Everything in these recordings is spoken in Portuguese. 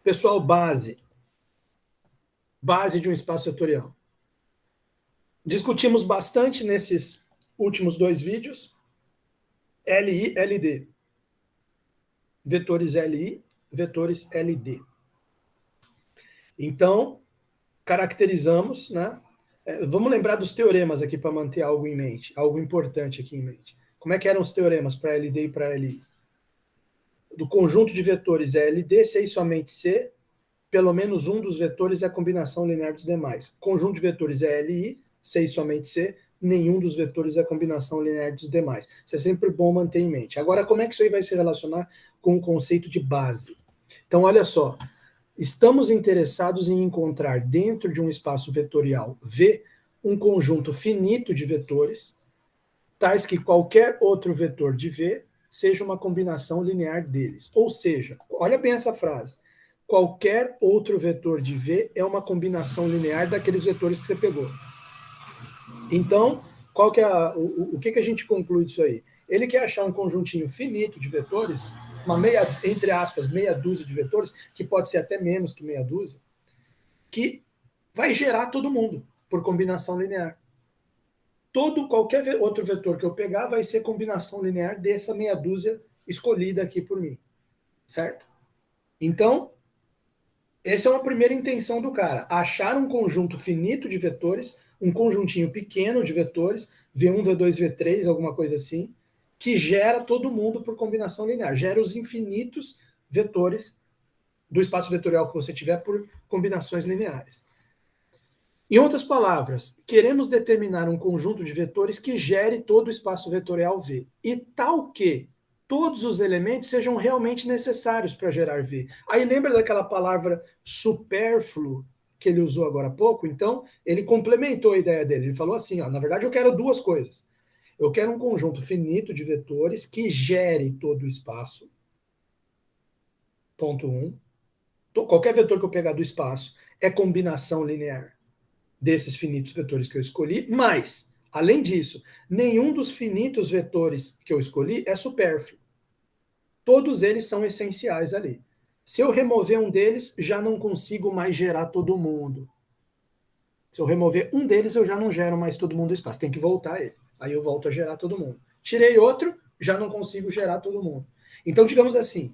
Pessoal, base. Base de um espaço vetorial. Discutimos bastante nesses últimos 2 vídeos. LI, LD. Vetores LI, vetores LD. Então, caracterizamos, né? Vamos lembrar dos teoremas aqui para manter algo em mente, algo importante aqui em mente. Como é que eram os teoremas para LD e para LI? Do conjunto de vetores LD, C e somente C, pelo menos um dos vetores é a combinação linear dos demais. Conjunto de vetores é LI, C e somente C, nenhum dos vetores é a combinação linear dos demais. Isso é sempre bom manter em mente. Agora, como é que isso aí vai se relacionar com o conceito de base? Então, olha só, estamos interessados em encontrar dentro de um espaço vetorial V um conjunto finito de vetores, tais que qualquer outro vetor de V seja uma combinação linear deles. Ou seja, olha bem essa frase, qualquer outro vetor de V é uma combinação linear daqueles vetores que você pegou. Então, qual que é o que a gente conclui disso aí? Ele quer achar um conjuntinho finito de vetores, uma meia, entre aspas, meia dúzia de vetores, que pode ser até menos que meia dúzia, que vai gerar todo mundo por combinação linear. Qualquer outro vetor que eu pegar vai ser combinação linear dessa meia dúzia escolhida aqui por mim, certo? Então, essa é uma primeira intenção do cara, achar um conjunto finito de vetores, um conjuntinho pequeno de vetores, V1, V2, V3, alguma coisa assim, que gera todo mundo por combinação linear, gera os infinitos vetores do espaço vetorial que você tiver por combinações lineares. Em outras palavras, queremos determinar um conjunto de vetores que gere todo o espaço vetorial V, e tal que todos os elementos sejam realmente necessários para gerar V. Aí lembra daquela palavra supérfluo que ele usou agora há pouco? Então, ele complementou a ideia dele. Ele falou assim, ó, na verdade eu quero duas coisas. Eu quero um conjunto finito de vetores que gere todo o espaço. Ponto 1. Qualquer vetor que eu pegar do espaço é combinação linear desses finitos vetores que eu escolhi, mas, além disso, nenhum dos finitos vetores que eu escolhi é supérfluo. Todos eles são essenciais ali. Se eu remover um deles, já não consigo mais gerar todo mundo. Se eu remover um deles, eu já não gero mais todo mundo do espaço. Tem que voltar ele. Aí eu volto a gerar todo mundo. Tirei outro, já não consigo gerar todo mundo. Então, digamos assim,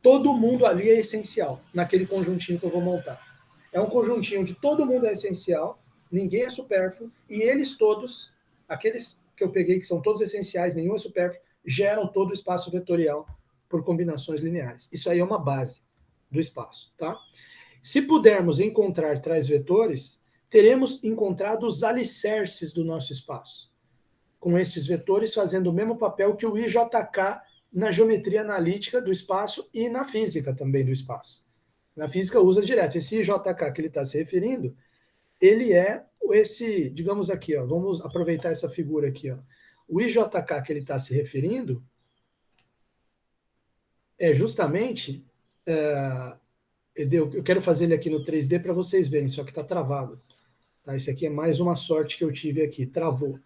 todo mundo ali é essencial naquele conjuntinho que eu vou montar. É um conjuntinho onde todo mundo é essencial, ninguém é supérfluo, e eles todos, aqueles que eu peguei que são todos essenciais, nenhum é supérfluo, geram todo o espaço vetorial por combinações lineares. Isso aí é uma base do espaço, tá? Se pudermos encontrar tais vetores, teremos encontrado os alicerces do nosso espaço, com esses vetores fazendo o mesmo papel que o IJK na geometria analítica do espaço e na física também do espaço. Na física usa direto. Esse IJK que ele está se referindo, ele é esse, digamos aqui, ó, vamos aproveitar essa figura aqui. Ó. O IJK que ele está se referindo é justamente... eu quero fazer ele aqui no 3D para vocês verem, só que está travado. Tá? Esse aqui é mais uma sorte que eu tive aqui, travou.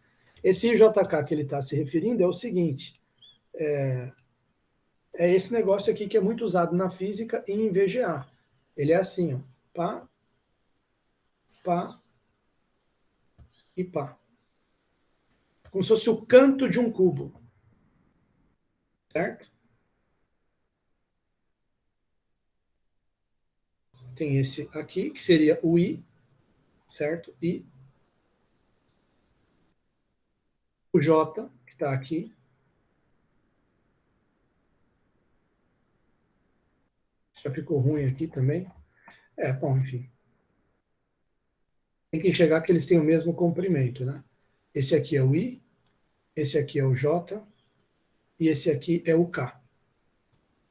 Esse IJK que ele está se referindo é o seguinte, é esse negócio aqui que é muito usado na física e em VGA. Ele é assim, ó, pá, pá e pá. Como se fosse o canto de um cubo, certo? Tem esse aqui, que seria o I, certo? I. O J, que está aqui. Já ficou ruim aqui também. Bom, enfim. Tem que enxergar que eles têm o mesmo comprimento, né? Esse aqui é o I, esse aqui é o J e esse aqui é o K.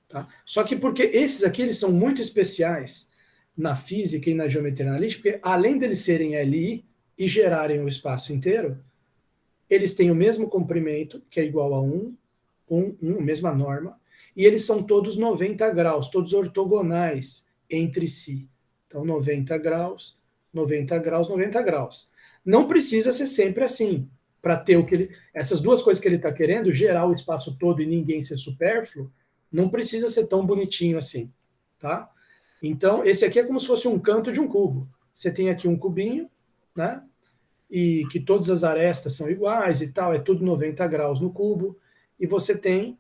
Tá? Só que porque esses aqui eles são muito especiais na física e na geometria analítica, porque além deles serem LI e gerarem o espaço inteiro, eles têm o mesmo comprimento, que é igual a 1, mesma norma, e eles são todos 90 graus, todos ortogonais entre si. Então, 90 graus, 90 graus, 90 graus. Não precisa ser sempre assim, para ter o que ele... Essas duas coisas que ele está querendo, gerar o espaço todo e ninguém ser supérfluo, não precisa ser tão bonitinho assim, tá? Então, esse aqui é como se fosse um canto de um cubo. Você tem aqui um cubinho, né? E que todas as arestas são iguais e tal, é tudo 90 graus no cubo, e você tem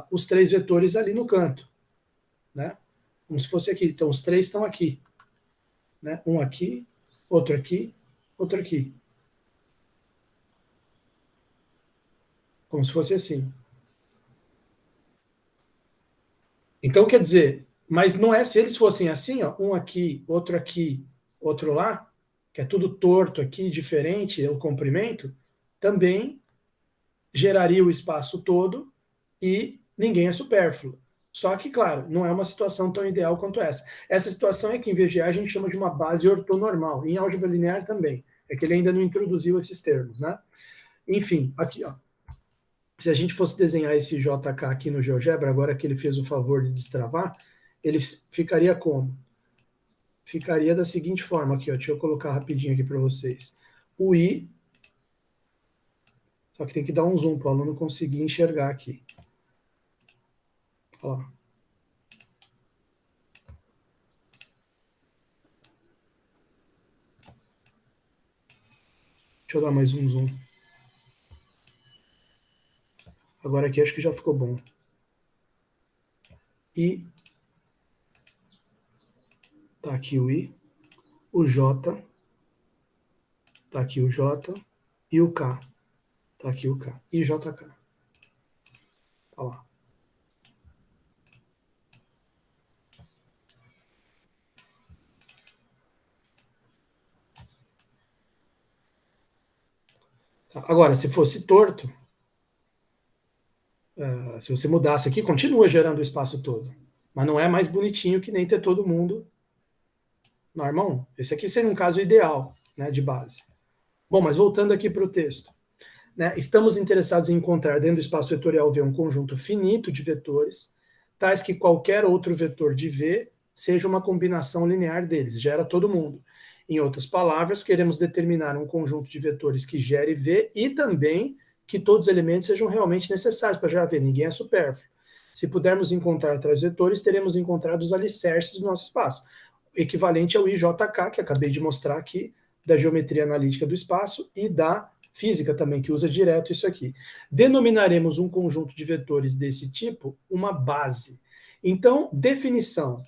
os três vetores ali no canto, né? Como se fosse aqui. Então, os três estão aqui, né? Um aqui, outro aqui, outro aqui. Como se fosse assim. Então, quer dizer, mas não é se eles fossem assim, ó, um aqui, outro lá, que é tudo torto aqui, diferente, o comprimento, também geraria o espaço todo e ninguém é supérfluo. Só que, claro, não é uma situação tão ideal quanto essa. Essa situação é que em VGA a gente chama de uma base ortonormal, em álgebra linear também. É que ele ainda não introduziu esses termos, né? Enfim, aqui, ó. Se a gente fosse desenhar esse JK aqui no GeoGebra, agora que ele fez o favor de destravar, ele ficaria como? Ficaria da seguinte forma aqui, ó. Deixa eu colocar rapidinho aqui para vocês. O I, só que tem que dar um zoom para o aluno conseguir enxergar aqui. Ó. Deixa eu dar mais um zoom. Agora aqui acho que já ficou bom. I, tá aqui o I, o J, tá aqui o J, e o K, tá aqui o K, IJK. Tá lá. Tá. Agora, se fosse torto, se você mudasse aqui, continua gerando o espaço todo. Mas não é mais bonitinho que nem ter todo mundo na arma 1. Esse aqui seria um caso ideal, né, de base. Bom, mas voltando aqui para o texto. Né, estamos interessados em encontrar dentro do espaço vetorial V um conjunto finito de vetores, tais que qualquer outro vetor de V seja uma combinação linear deles, gera todo mundo. Em outras palavras, queremos determinar um conjunto de vetores que gere V e também que todos os elementos sejam realmente necessários para gerar V, ninguém é supérfluo. Se pudermos encontrar tais vetores, teremos encontrado os alicerces do nosso espaço, equivalente ao IJK, que acabei de mostrar aqui, da geometria analítica do espaço e da física também, que usa direto isso aqui. Denominaremos um conjunto de vetores desse tipo uma base. Então, definição: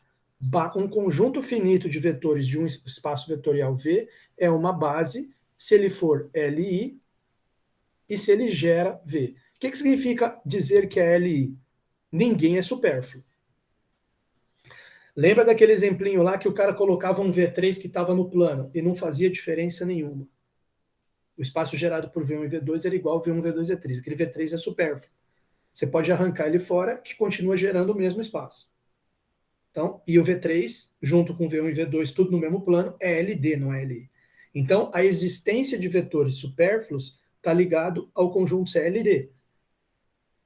um conjunto finito de vetores de um espaço vetorial V é uma base se ele for LI e se ele gera V. O que significa dizer que é LI? Ninguém é supérfluo. Lembra daquele exemplinho lá que o cara colocava um V3 que estava no plano e não fazia diferença nenhuma? O espaço gerado por V1 e V2 era igual ao V1, V2 e V3. Aquele V3 é supérfluo. Você pode arrancar ele fora, que continua gerando o mesmo espaço. Então, e o V3, junto com V1 e V2, tudo no mesmo plano, é LD, não é LI. Então, a existência de vetores supérfluos está ligado ao conjunto CLD.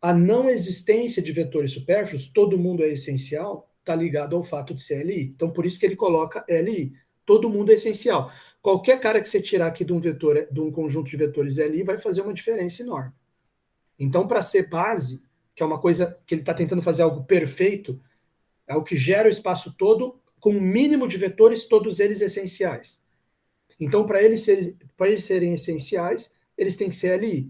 A não existência de vetores supérfluos, todo mundo é essencial, está ligado ao fato de ser LI. Então, por isso que ele coloca LI. Todo mundo é essencial. Qualquer cara que você tirar aqui de um vetor, de um conjunto de vetores LI, vai fazer uma diferença enorme. Então, para ser base, que é uma coisa que ele está tentando fazer algo perfeito, é o que gera o espaço todo com um mínimo de vetores, todos eles essenciais. Então, para eles serem essenciais, eles têm que ser LI.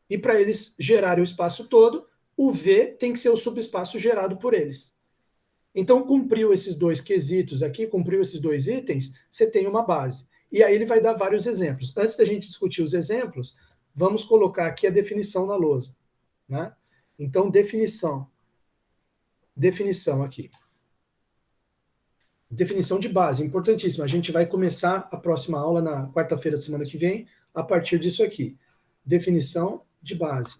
E para eles gerarem o espaço todo, o V tem que ser o subespaço gerado por eles. Então, cumpriu esses dois quesitos aqui, cumpriu esses dois itens, você tem uma base. E aí ele vai dar vários exemplos. Antes da gente discutir os exemplos, vamos colocar aqui a definição na lousa. Né? Então, definição aqui. Definição de base, importantíssima. A gente vai começar a próxima aula na quarta-feira da semana que vem, a partir disso aqui. Definição de base.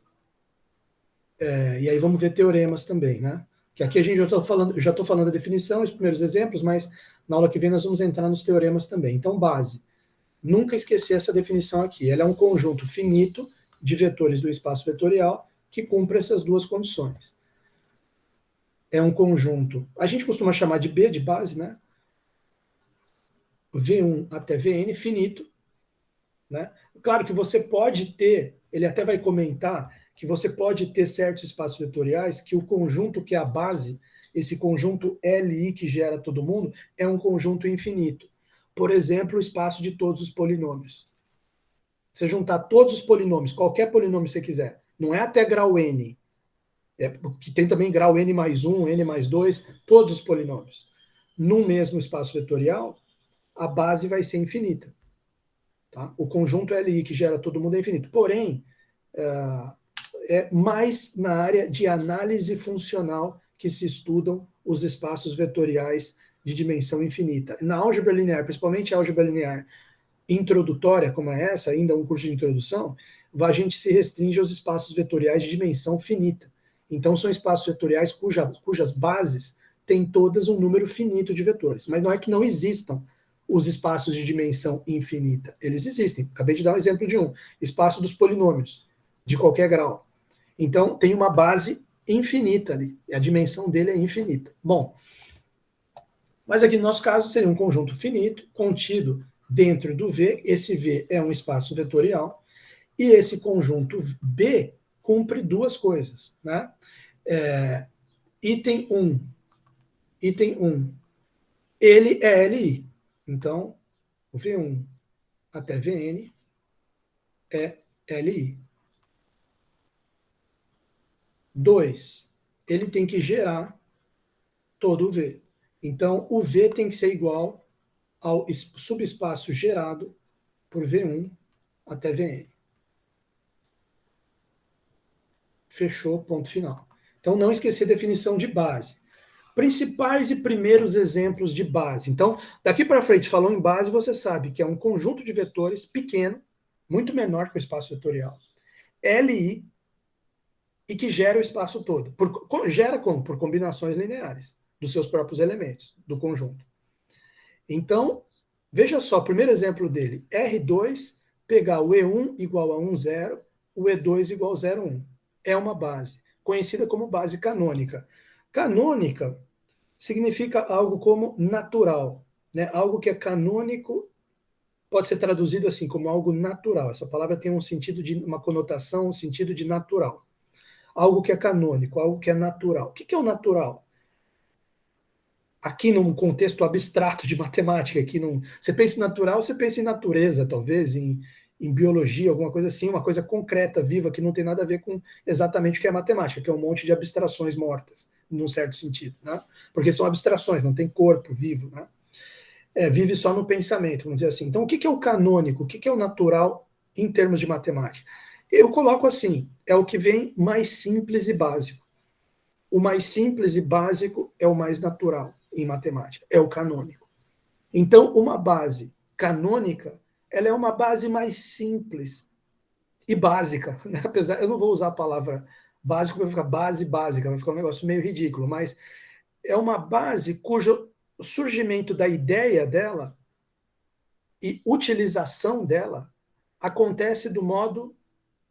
E aí vamos ver teoremas também, né? Que aqui a gente já estou falando da definição, os primeiros exemplos, mas na aula que vem nós vamos entrar nos teoremas também. Então, base. Nunca esquecer essa definição aqui. Ela é um conjunto finito de vetores do espaço vetorial que cumpre essas duas condições. É um conjunto, a gente costuma chamar de B, de base, né? V1 até Vn, finito. Né? Claro que você pode ter, ele até vai comentar, que você pode ter certos espaços vetoriais que o conjunto que é a base, esse conjunto Li que gera todo mundo, é um conjunto infinito. Por exemplo, o espaço de todos os polinômios. Você juntar todos os polinômios, qualquer polinômio que você quiser, não é até grau n, que tem também grau n mais 1, n mais 2, todos os polinômios. Num mesmo espaço vetorial, a base vai ser infinita. Tá? O conjunto Li que gera todo mundo é infinito. Porém, é mais na área de análise funcional que se estudam os espaços vetoriais de dimensão infinita. Na álgebra linear, principalmente a álgebra linear introdutória, como é essa, ainda um curso de introdução, a gente se restringe aos espaços vetoriais de dimensão finita. Então, são espaços vetoriais cujas bases têm todas um número finito de vetores. Mas não é que não existam os espaços de dimensão infinita. Eles existem. Acabei de dar um exemplo de um. Espaço dos polinômios, de qualquer grau. Então, tem uma base infinita ali. E a dimensão dele é infinita. Bom, mas aqui no nosso caso seria um conjunto finito, contido dentro do V. Esse V é um espaço vetorial. E esse conjunto B cumpre duas coisas. Né? Item 1. Ele é Li. Então, o V1 até Vn é Li. 2. Ele tem que gerar todo o V. Então, o V tem que ser igual ao subespaço gerado por V1 até Vn. Fechou, ponto final. Então, não esquecer a definição de base. Principais e primeiros exemplos de base. Então, daqui para frente, falou em base, você sabe que é um conjunto de vetores pequeno, muito menor que o espaço vetorial, Li, e que gera o espaço todo. Gera como? Por combinações lineares dos seus próprios elementos, do conjunto. Então, veja só, primeiro exemplo dele, R2 pegar o E1 igual a 1, 0, o E2 igual a 0, 1. É uma base, conhecida como base canônica. Canônica significa algo como natural, né? Algo que é canônico pode ser traduzido assim como algo natural. Essa palavra tem um sentido de uma conotação, um sentido de natural. Algo que é canônico, algo que é natural. O que é o natural? Aqui num contexto abstrato de matemática, você pensa em natural, você pensa em natureza, talvez, em biologia, alguma coisa assim, uma coisa concreta, viva, que não tem nada a ver com exatamente o que é matemática, que é um monte de abstrações mortas, num certo sentido, né? Porque são abstrações, não tem corpo vivo, né? Vive só no pensamento, vamos dizer assim. Então, o que é o canônico? O que é o natural em termos de matemática? Eu coloco assim, é o que vem mais simples e básico. O mais simples e básico é o mais natural em matemática, é o canônico. Então, uma base canônica, ela é uma base mais simples e básica, né? Apesar, eu não vou usar a palavra básico para ficar base básica, vai ficar um negócio meio ridículo, mas é uma base cujo surgimento da ideia dela e utilização dela acontece do modo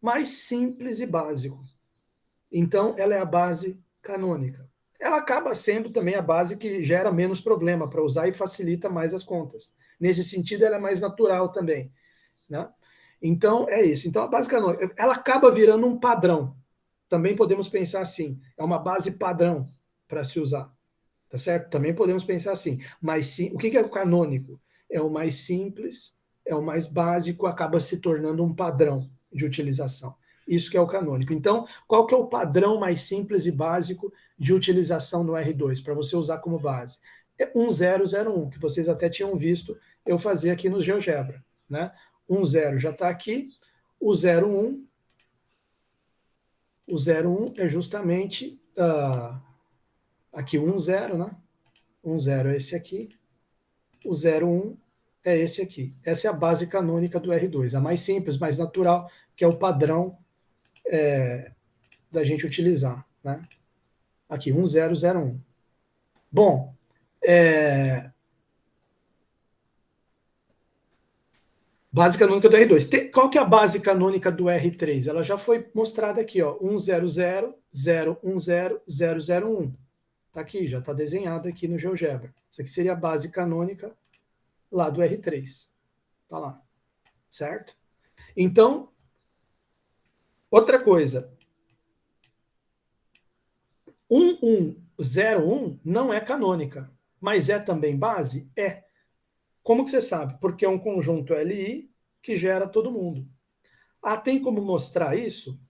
mais simples e básico. Então, ela é a base canônica. Ela acaba sendo também a base que gera menos problema para usar e facilita mais as contas. Nesse sentido, ela é mais natural também. Né? Então, é isso. Então, a base canônica, ela acaba virando um padrão. Também podemos pensar assim. É uma base padrão para se usar. Tá certo? Também podemos pensar assim. Mas sim, o que é o canônico? É o mais simples, é o mais básico, acaba se tornando um padrão de utilização. Isso que é o canônico. Então, qual que é o padrão mais simples e básico de utilização no R2, para você usar como base? É 1001, que vocês até tinham visto eu fazer aqui no GeoGebra. Né? 10 já está aqui, o 01, o 01 é justamente aqui o 10, né? 10 é esse aqui, o 01 é esse aqui. Essa é a base canônica do R2, a mais simples, mais natural, que é o padrão da gente utilizar. Né? Aqui, 1001. Bom, base canônica do R2. Qual que é a base canônica do R3? Ela já foi mostrada aqui, ó, 100.010.001. Está aqui, já está desenhado aqui no GeoGebra. Isso aqui seria a base canônica lá do R3. Está lá, certo? Então, outra coisa, 1101 não é canônica, mas é também base? É. Como que você sabe? Porque é um conjunto LI que gera todo mundo. Ah, tem como mostrar isso?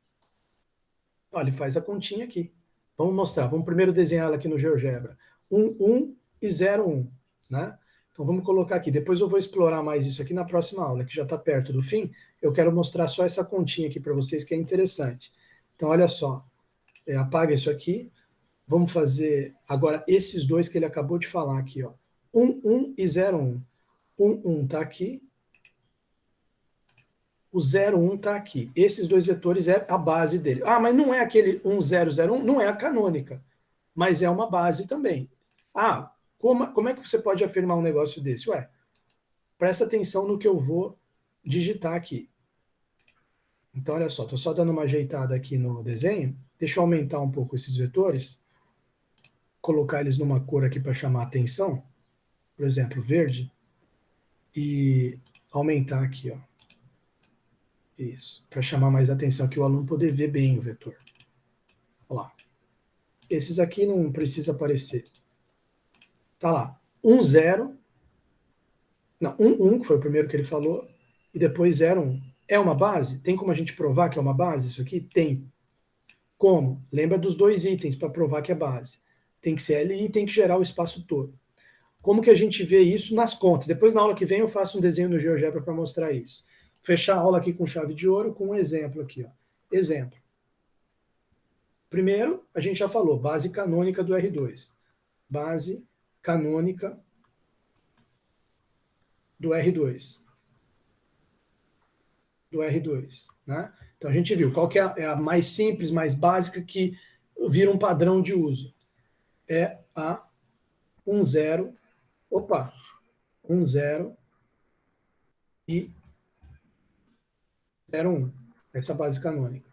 Olha, ele faz a continha aqui. Vamos mostrar. Vamos primeiro desenhar ela aqui no GeoGebra. 1 e 0, 1. Né? Então vamos colocar aqui. Depois eu vou explorar mais isso aqui na próxima aula, que já está perto do fim. Eu quero mostrar só essa continha aqui para vocês, que é interessante. Então, olha só. Apaga isso aqui. Vamos fazer agora esses dois que ele acabou de falar aqui. Ó. 1 e 0, 1. 1 está aqui. O 0, 1 está aqui. Esses dois vetores é a base dele. Ah, mas não é aquele 1, 0, 0, 1? Não é a canônica, mas é uma base também. Ah, como é que você pode afirmar um negócio desse? Ué, presta atenção no que eu vou digitar aqui. Então, olha só, estou só dando uma ajeitada aqui no desenho. Deixa eu aumentar um pouco esses vetores, colocar eles numa cor aqui para chamar a atenção, por exemplo, verde, e aumentar aqui, ó. Isso, para chamar mais atenção aqui o aluno poder ver bem o vetor. Olha lá. Esses aqui não precisa aparecer. Tá lá. 1, 0. Não, 1, 1, que foi o primeiro que ele falou. E depois 0, 1. É uma base? Tem como a gente provar que é uma base isso aqui? Tem. Como? Lembra dos dois itens para provar que é base. Tem que ser LI e tem que gerar o espaço todo. Como que a gente vê isso nas contas? Depois, na aula que vem, eu faço um desenho no GeoGebra para mostrar isso. Fechar a aula aqui com chave de ouro, com um exemplo aqui. Ó. Exemplo. Primeiro, a gente já falou, base canônica do R2. Base canônica do R2. Do R2. Né? Então, a gente viu qual que é a mais simples, mais básica, que vira um padrão de uso. É a 10, 10 e 01. Essa base canônica.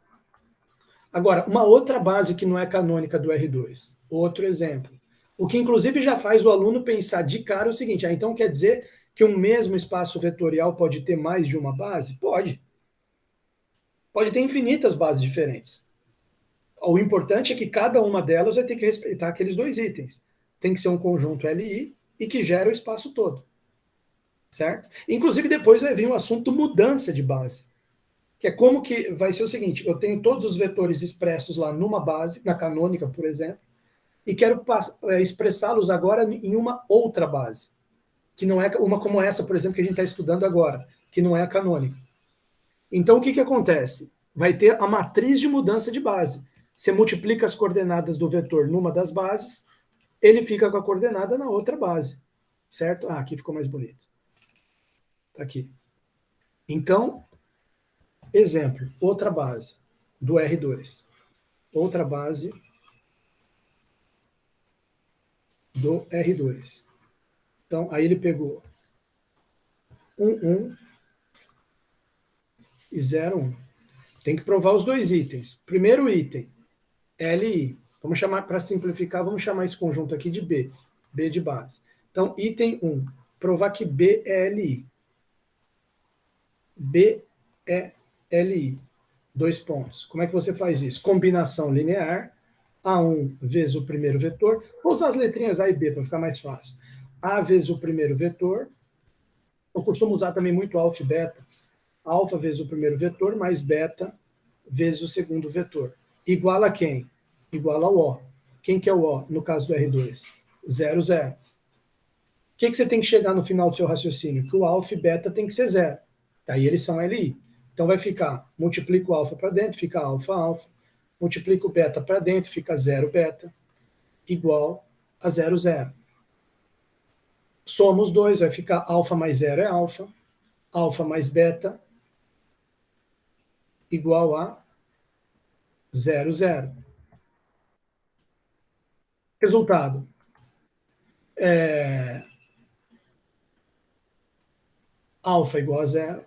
Agora, uma outra base que não é canônica do R2. Outro exemplo. O que, inclusive, já faz o aluno pensar de cara o seguinte, então quer dizer que um mesmo espaço vetorial pode ter mais de uma base? Pode. Pode ter infinitas bases diferentes. O importante é que cada uma delas vai ter que respeitar aqueles dois itens. Tem que ser um conjunto LI e que gera o espaço todo. Certo? Inclusive, depois vai vir o assunto mudança de base. Que é como que vai ser o seguinte, eu tenho todos os vetores expressos lá numa base, na canônica, por exemplo, e quero expressá-los agora em uma outra base, que não é uma como essa, por exemplo, que a gente está estudando agora, que não é a canônica. Então, o que acontece? Vai ter a matriz de mudança de base. Você multiplica as coordenadas do vetor numa das bases, ele fica com a coordenada na outra base. Certo? Ah, aqui ficou mais bonito. Tá aqui. Então, exemplo, outra base do R2. Outra base do R2. Então, aí ele pegou 1 e 0, 1. Tem que provar os dois itens. Primeiro item, LI. Vamos chamar, para simplificar, vamos chamar esse conjunto aqui de B. B de base. Então, item 1. Provar que B é LI. B é LI. 2 pontos. Como é que você faz isso? Combinação linear. A1 vezes o primeiro vetor. Vou usar as letrinhas A e B para ficar mais fácil. A vezes o primeiro vetor. Eu costumo usar também muito alfa e beta. Alfa vezes o primeiro vetor, mais beta vezes o segundo vetor. Igual a quem? Igual ao O. Quem que é o O, no caso do R2? 0, 0. O que você tem que chegar no final do seu raciocínio? Que o alfa e beta tem que ser 0. Aí eles são LI. Então vai ficar, multiplica o alfa para dentro, fica alfa, alfa. Multiplica o beta para dentro, fica 0, beta. Igual a 0, 0. Soma os dois, vai ficar alfa mais 0 é alfa. Alfa mais beta igual a 0, 0. Resultado. Alfa igual a 0,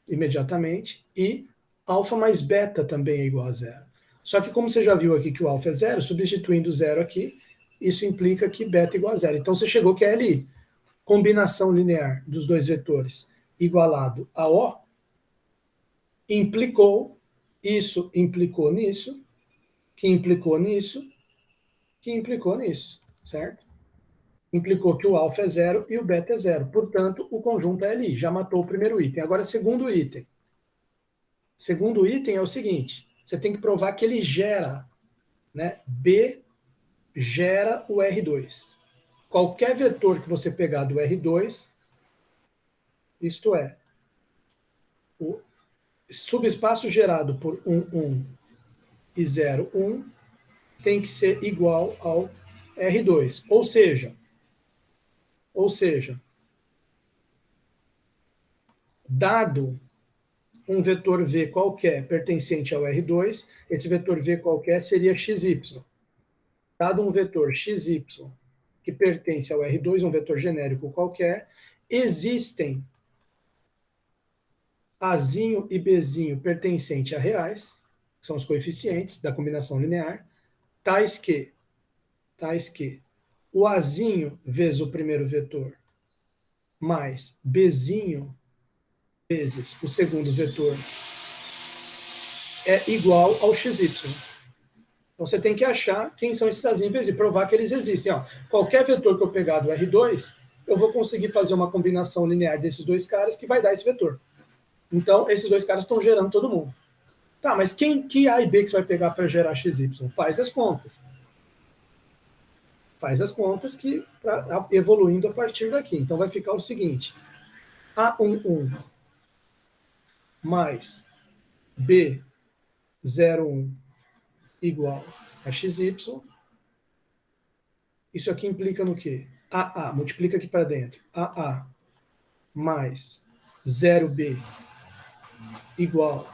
imediatamente, e alfa mais beta também é igual a 0. Só que como você já viu aqui que o alfa é 0, substituindo 0 aqui, isso implica que beta é igual a 0. Então você chegou que é LI. Combinação linear dos dois vetores igualado a O, implicou, isso implicou nisso, que implicou nisso, que implicou nisso, certo? Implicou que o alfa é 0 e o beta é 0. Portanto, o conjunto é LI. Já matou o primeiro item. Agora, segundo item. Segundo item é o seguinte, você tem que provar que ele gera, né? B gera o R2. Qualquer vetor que você pegar do R2, isto é, o subespaço gerado por 1, 1 e 0, 1, tem que ser igual ao R2. Ou seja, dado um vetor V qualquer pertencente ao R2, esse vetor V qualquer seria XY. Dado um vetor XY que pertence ao R2, um vetor genérico qualquer, existem Azinho e Bzinho pertencente a reais, que são os coeficientes da combinação linear, tais que o Azinho vezes o primeiro vetor mais Bzinho vezes o segundo vetor é igual ao XY. Então você tem que achar quem são esses Azinho e Bzinho, provar que eles existem. Ó, qualquer vetor que eu pegar do R2, eu vou conseguir fazer uma combinação linear desses dois caras que vai dar esse vetor. Então, esses dois caras estão gerando todo mundo. Tá, mas que A e B que você vai pegar para gerar XY? Faz as contas. Faz as contas que evoluindo a partir daqui. Então vai ficar o seguinte: A11 mais B01 igual a XY. Isso aqui implica no quê? AA, multiplica aqui para dentro. AA mais 0B igual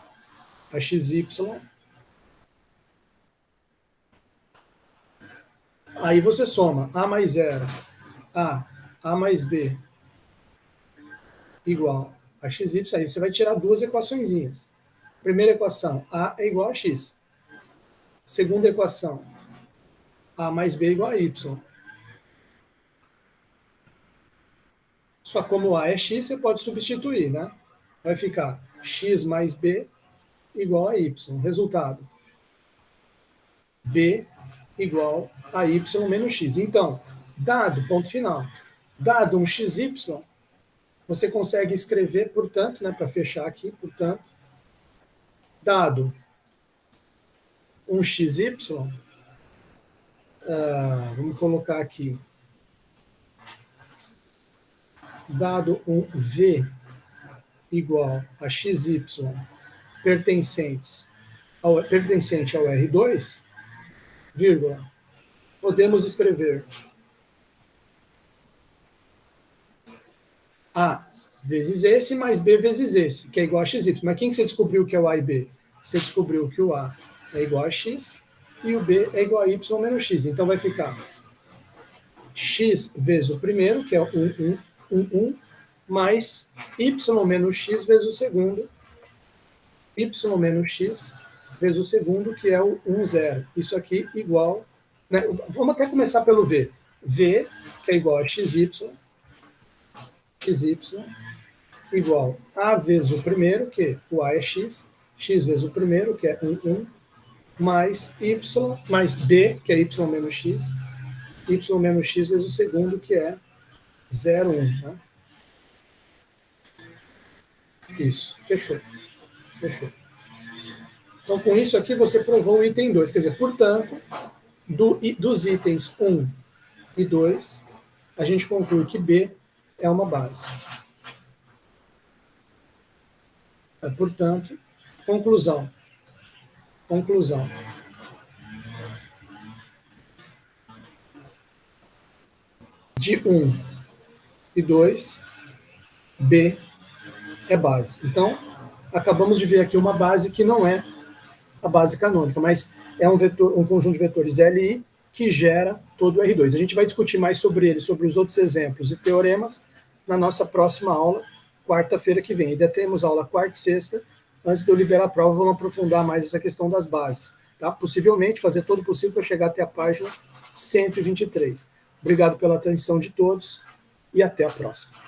a XY. Aí você soma A mais 0, A mais B igual a XY. Aí você vai tirar duas equaçõezinhas. Primeira equação, A é igual a X. Segunda equação, A mais B igual a Y. Só como A é X, você pode substituir, né? Vai ficar X mais B igual a Y. Resultado, B igual a Y menos X. Então, dado, ponto final, dado um XY, você consegue escrever, portanto, né, para fechar aqui, portanto, dado um XY, vamos colocar aqui, dado um V igual a XY pertencente ao R2, vírgula, podemos escrever A vezes esse mais B vezes esse, que é igual a XY. Mas quem que você descobriu que é o A e B? Você descobriu que o A é igual a X e o B é igual a Y menos X. Então vai ficar X vezes o primeiro, que é 1, mais Y menos X vezes o segundo, Y menos X vezes o segundo, que é o 1, 0. Isso aqui igual... Né? Vamos até começar pelo V. V, que é igual a XY igual a vezes o primeiro, que o A é X, X vezes o primeiro, que é 1, mais Y, mais B, que é Y menos X vezes o segundo, que é 0, 1. Né? Isso, fechou. Então, com isso aqui, você provou o item 2. Quer dizer, portanto, dos itens 1 e 2, a gente conclui que B é uma base. Portanto, conclusão. De 1 e 2, B é base. Então, acabamos de ver aqui uma base que não é a base canônica, mas é um conjunto de vetores LI que gera todo o R2. A gente vai discutir mais sobre ele, sobre os outros exemplos e teoremas, na nossa próxima aula, quarta-feira que vem. Ainda temos aula quarta e sexta. Antes de eu liberar a prova, vamos aprofundar mais essa questão das bases. Tá? Possivelmente fazer todo o possível para chegar até a página 123. Obrigado pela atenção de todos e até a próxima.